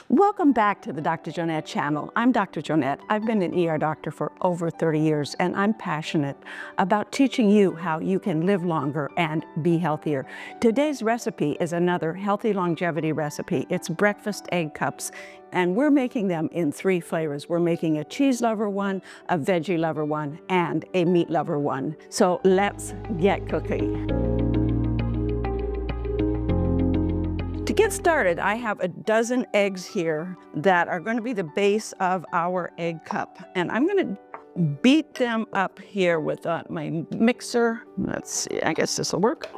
Welcome back to the Dr. Joanette channel. I'm Dr. Joanette. I've been an ER doctor for over 30 years, and I'm passionate about teaching you how you can live longer and be healthier. Today's recipe is another healthy longevity recipe. It's breakfast egg cups, and we're making them in 3 flavors. We're making a cheese lover one, a veggie lover one, and a meat lover one. So let's get cooking. To get started, I have a dozen eggs here that are going to be the base of our egg cup. And I'm going to beat them up here with my mixer. Let's see, I guess this will work.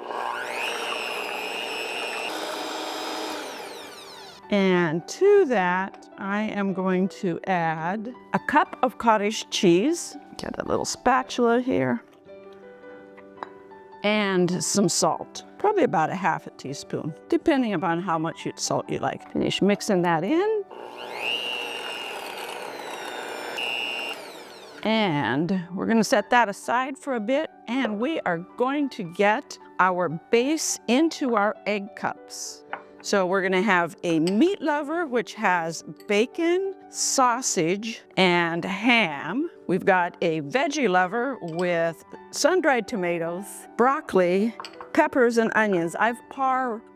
And to that, I am going to add a cup of cottage cheese. Get a little spatula here. And some salt, probably about a half a teaspoon, depending upon how much salt you like. Finish mixing that in. And we're gonna set that aside for a bit, and we are going to get our base into our egg cups. So we're gonna have a meat lover, which has bacon, sausage, and ham. We've got a veggie lover with sun-dried tomatoes, broccoli, peppers, and onions. I've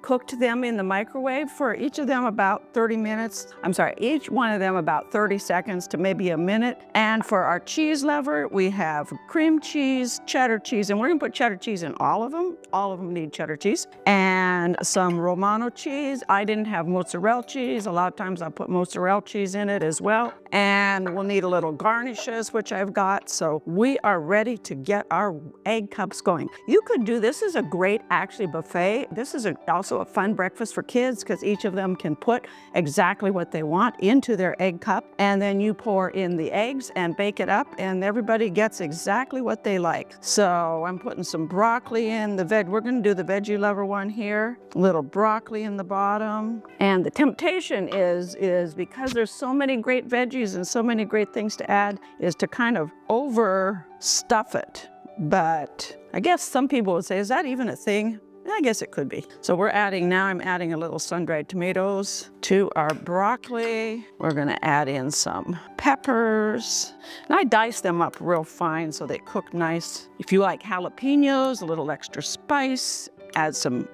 cooked them in the microwave for each of them about 30 minutes. Each one of them about 30 seconds to maybe a minute. And for our cheese lover, we have cream cheese, cheddar cheese, and we're gonna put cheddar cheese in all of them. All of them need cheddar cheese. And some Romano cheese. I didn't have mozzarella cheese. A lot of times I'll put mozzarella cheese in it as well. And we'll need a little garnishes, which I've got. So we are ready to get our egg cups going. You could do, this is a great actually buffet. This is also a fun breakfast for kids because each of them can put exactly what they want into their egg cup, and then you pour in the eggs and bake it up, and everybody gets exactly what they like. So I'm putting some broccoli in we're gonna do the veggie lover one here. A little broccoli in the bottom. And the temptation is because there's so many great veggies and so many great things to add, is to kind of overstuff it. But I guess some people would say, is that even a thing? I guess it could be. So I'm adding a little sun-dried tomatoes to our broccoli. We're gonna add in some peppers. And I dice them up real fine so they cook nice. If you like jalapenos, a little extra spice, add some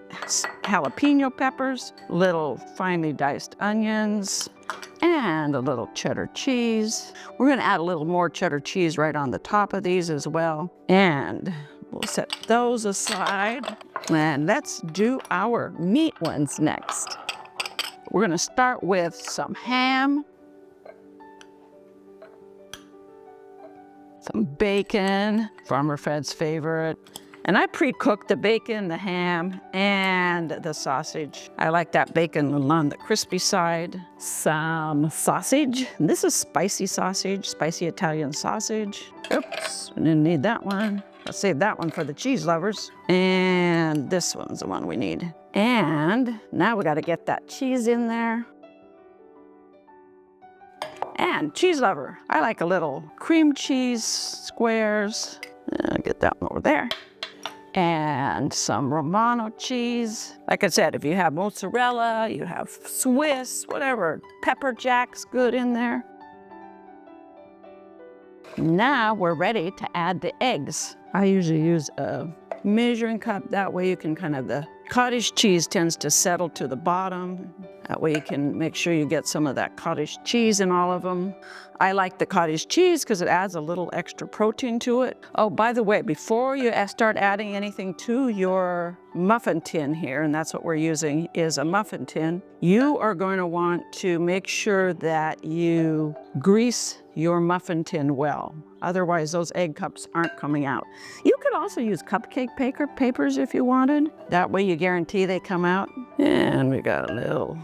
jalapeno peppers, little finely diced onions, and a little cheddar cheese. We're gonna add a little more cheddar cheese right on the top of these as well. And we'll set those aside. And let's do our meat ones next. We're gonna start with some ham, some bacon, Farmer Fed's favorite. And I pre-cooked the bacon, the ham, and the sausage. I like that bacon on the crispy side. Some sausage. And this is spicy sausage, spicy Italian sausage. Oops, I didn't need that one. I'll save that one for the cheese lovers. And this one's the one we need. And now we gotta get that cheese in there. And cheese lover. I like a little cream cheese squares. Get that one over there. And some Romano cheese. Like I said, if you have mozzarella, you have Swiss, whatever, pepper jack's good in there. Now we're ready to add the eggs. I usually use a measuring cup. That way you can the cottage cheese tends to settle to the bottom. That way you can make sure you get some of that cottage cheese in all of them. I like the cottage cheese because it adds a little extra protein to it. Oh, by the way, before you start adding anything to your muffin tin here, and that's what we're using, is a muffin tin, you are going to want to make sure that you grease your muffin tin well. Otherwise, those egg cups aren't coming out. You could also use cupcake papers if you wanted. That way you guarantee they come out. And we got a little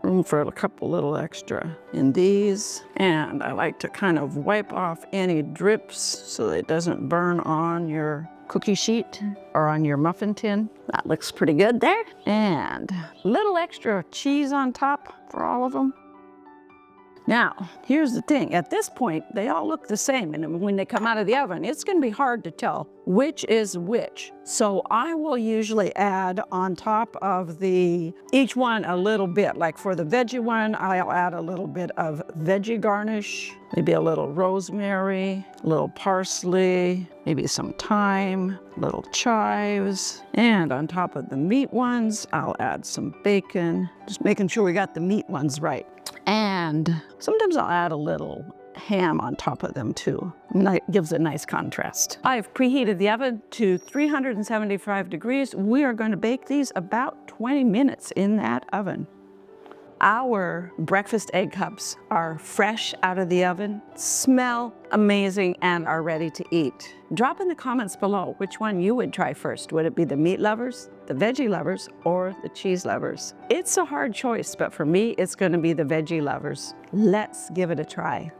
room for a couple little extra in these. And I like to kind of wipe off any drips so that it doesn't burn on your cookie sheet or on your muffin tin. That looks pretty good there. And a little extra cheese on top for all of them. Now, here's the thing. At this point, they all look the same. And when they come out of the oven, it's going to be hard to tell which is which. So I will usually add on top of each one a little bit. Like for the veggie one, I'll add a little bit of veggie garnish, maybe a little rosemary, a little parsley, maybe some thyme, little chives. And on top of the meat ones, I'll add some bacon, just making sure we got the meat ones right. And sometimes I'll add a little ham on top of them too. It gives a nice contrast. I've preheated the oven to 375 degrees. We are going to bake these about 20 minutes in that oven. Our breakfast egg cups are fresh out of the oven, smell amazing, and are ready to eat. Drop in the comments below which one you would try first. Would it be the meat lovers, the veggie lovers, or the cheese lovers? It's a hard choice, but for me, it's going to be the veggie lovers. Let's give it a try.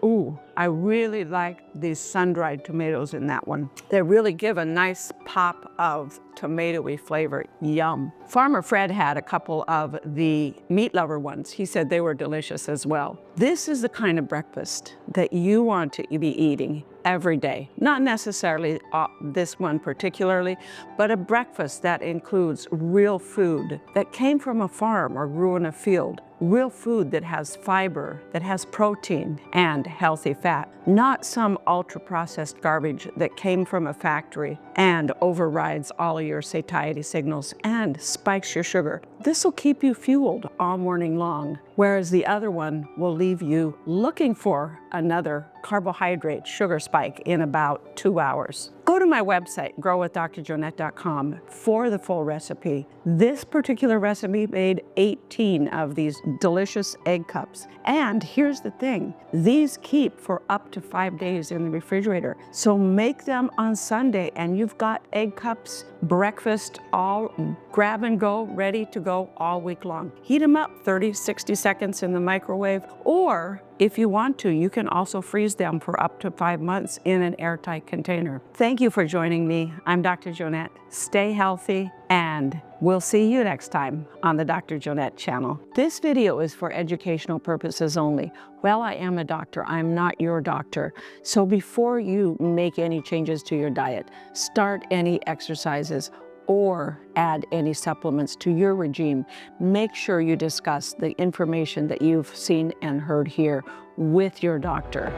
Ooh, I really like these sun-dried tomatoes in that one. They really give a nice pop of tomatoey flavor. Yum. Farmer Fred had a couple of the meat lover ones. He said they were delicious as well. This is the kind of breakfast that you want to be eating every day. Not necessarily this one particularly, but a breakfast that includes real food that came from a farm or grew in a field. Real food that has fiber, that has protein and healthy fat. Not some ultra-processed garbage that came from a factory and overrides all of your satiety signals and spikes your sugar. This will keep you fueled all morning long, whereas the other one will leave you looking for another carbohydrate sugar spike in about 2 hours. Go to my website, growwithdrjoanette.com, for the full recipe. This particular recipe made 18 of these delicious egg cups. And here's the thing, these keep for up to 5 days in the refrigerator. So make them on Sunday and you've got egg cups, breakfast, all grab and go, ready to go all week long. Heat them up 30, 60 seconds in the microwave, or if you want to, you can also freeze them for up to 5 months in an airtight container. Thank you for joining me. I'm Dr. Joanette. Stay healthy, and we'll see you next time on the Dr. Joanette channel. This video is for educational purposes only. While I am a doctor, I'm not your doctor. So before you make any changes to your diet, start any exercises, or add any supplements to your regime, make sure you discuss the information that you've seen and heard here with your doctor.